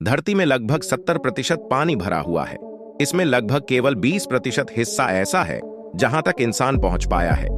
धरती में लगभग 70% पानी भरा हुआ है। इसमें लगभग केवल 20% हिस्सा ऐसा है जहां तक इंसान पहुंच पाया है।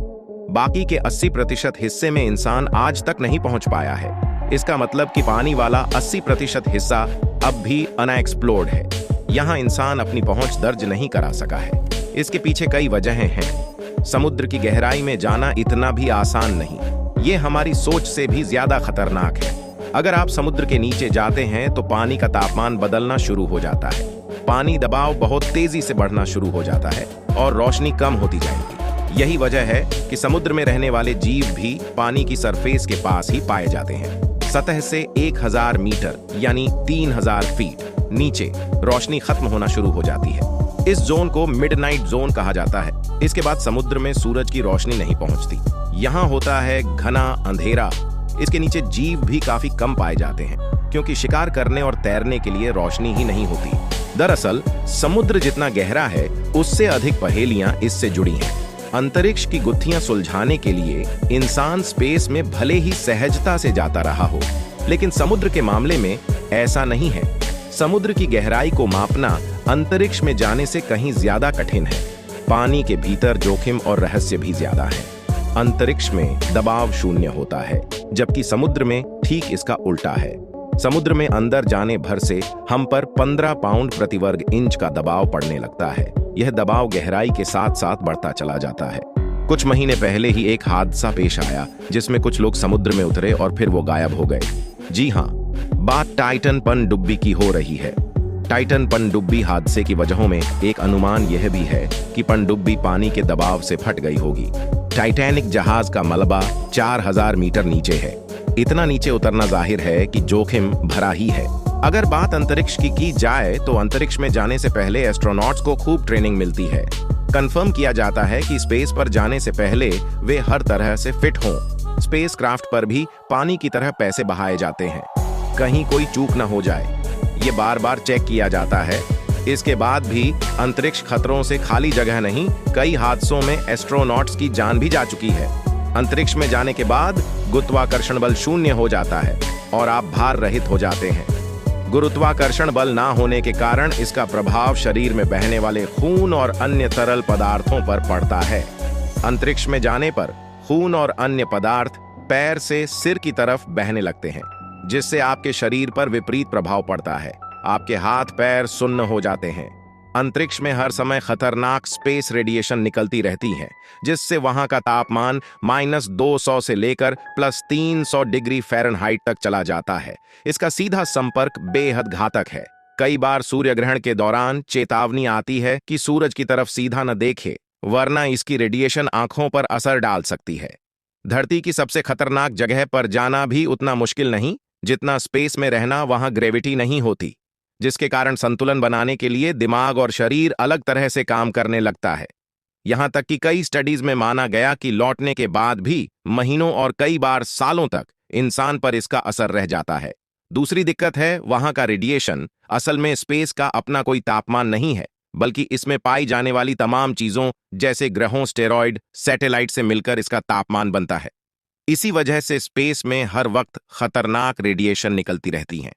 बाकी के 80% हिस्से में इंसान आज तक नहीं पहुंच पाया है। इसका मतलब कि पानी वाला 80% हिस्सा अब भी अनएक्सप्लोर्ड है। यहां इंसान अपनी पहुंच दर्ज नहीं करा सका है। इसके पीछे कई वजहें हैं। समुद्र की गहराई में जाना इतना भी आसान नहीं। ये हमारी सोच से भी ज्यादा खतरनाक है। अगर आप समुद्र के नीचे जाते हैं तो पानी का तापमान बदलना शुरू हो जाता है। पानी दबाव बहुत तेजी से बढ़ना शुरू हो जाता है और रोशनी कम होती जाएगी। यही वजह है कि समुद्र में रहने वाले जीव भी पानी की सरफेस के पास ही पाए जाते हैं। सतह से 1000 मीटर यानी 3000 फीट नीचे रोशनी खत्म होना शुरू हो जाती है। इस जोन को मिडनाइट जोन कहा जाता है। इसके बाद समुद्र में सूरज की रोशनी नहीं पहुंचती। यहाँ होता है घना अंधेरा। इसके नीचे जीव भी काफी कम पाए जाते हैं क्योंकि शिकार करने और तैरने के लिए रोशनी ही नहीं होती। दरअसल समुद्र जितना गहरा है उससे अधिक पहेलियां इससे जुड़ी हैं। अंतरिक्ष की गुत्थियां सुलझाने के लिए इंसान स्पेस में भले ही सहजता से जाता रहा हो, लेकिन समुद्र के मामले में ऐसा नहीं है। समुद्र की गहराई को मापना अंतरिक्ष में जाने से कहीं ज्यादा कठिन है। पानी के भीतर जोखिम और रहस्य भी ज्यादा है। अंतरिक्ष में दबाव शून्य होता है, जबकि समुद्र में ठीक इसका उल्टा है। समुद्र में अंदर जाने भर से हम पर 15 पाउंड प्रति वर्ग इंच का दबाव पड़ने लगता है। यह दबाव गहराई के साथ साथ बढ़ता चला जाता है। कुछ महीने पहले ही एक हादसा पेश आया जिसमें कुछ लोग समुद्र में उतरे और फिर वो गायब हो गए। जी हाँ, बात टाइटन पनडुब्बी की हो रही है। टाइटन पनडुब्बी हादसे की वजहों में एक अनुमान यह भी है कि पनडुब्बी पानी के दबाव से फट गई होगी। टाइटैनिक जहाज का मलबा 4000 मीटर नीचे है। इतना नीचे उतरना जाहिर है कि जोखिम भरा ही है। अगर बात अंतरिक्ष की जाए तो अंतरिक्ष में जाने से पहले एस्ट्रोनॉट्स को खूब ट्रेनिंग मिलती है। कंफर्म किया जाता है कि स्पेस पर जाने से पहले वे हर तरह से फिट हों। स्पेस क्राफ्ट पर भी पानी की तरह पैसे बहाए जाते हैं, कहीं कोई चूक न हो जाए। ये बार बार चेक किया जाता है। इसके बाद भी अंतरिक्ष खतरों से खाली जगह नहीं। कई हादसों में एस्ट्रोनॉट्स की जान भी जा चुकी है। अंतरिक्ष में जाने के बाद गुरुत्वाकर्षण बल शून्य हो जाता है और आप भार रहित हो जाते हैं। गुरुत्वाकर्षण बल ना होने के कारण इसका प्रभाव शरीर में बहने वाले खून और अन्य तरल पदार्थों पर पड़ता है। अंतरिक्ष में जाने पर खून और अन्य पदार्थ पैर से सिर की तरफ बहने लगते हैं, जिससे आपके शरीर पर विपरीत प्रभाव पड़ता है। आपके हाथ पैर सुन्न हो जाते हैं। अंतरिक्ष में हर समय खतरनाक स्पेस रेडिएशन निकलती रहती है, जिससे वहां का तापमान -200 से लेकर +300 डिग्री फ़ारेनहाइट तक चला जाता है। इसका सीधा संपर्क बेहद घातक है। कई बार सूर्य ग्रहण के दौरान चेतावनी आती है कि सूरज की तरफ सीधा न देखे, वरना इसकी रेडिएशन आंखों पर असर डाल सकती है। धरती की सबसे खतरनाक जगह पर जाना भी उतना मुश्किल नहीं जितना स्पेस में रहना। वहां ग्रेविटी नहीं होती, जिसके कारण संतुलन बनाने के लिए दिमाग और शरीर अलग तरह से काम करने लगता है। यहां तक कि कई स्टडीज में माना गया कि लौटने के बाद भी महीनों और कई बार सालों तक इंसान पर इसका असर रह जाता है। दूसरी दिक्कत है वहां का रेडिएशन। असल में स्पेस का अपना कोई तापमान नहीं है, बल्कि इसमें पाई जाने वाली तमाम चीजों जैसे ग्रहों, स्टेरॉइड, सैटेलाइट से मिलकर इसका तापमान बनता है। इसी वजह से स्पेस में हर वक्त खतरनाक रेडिएशन निकलती रहती है।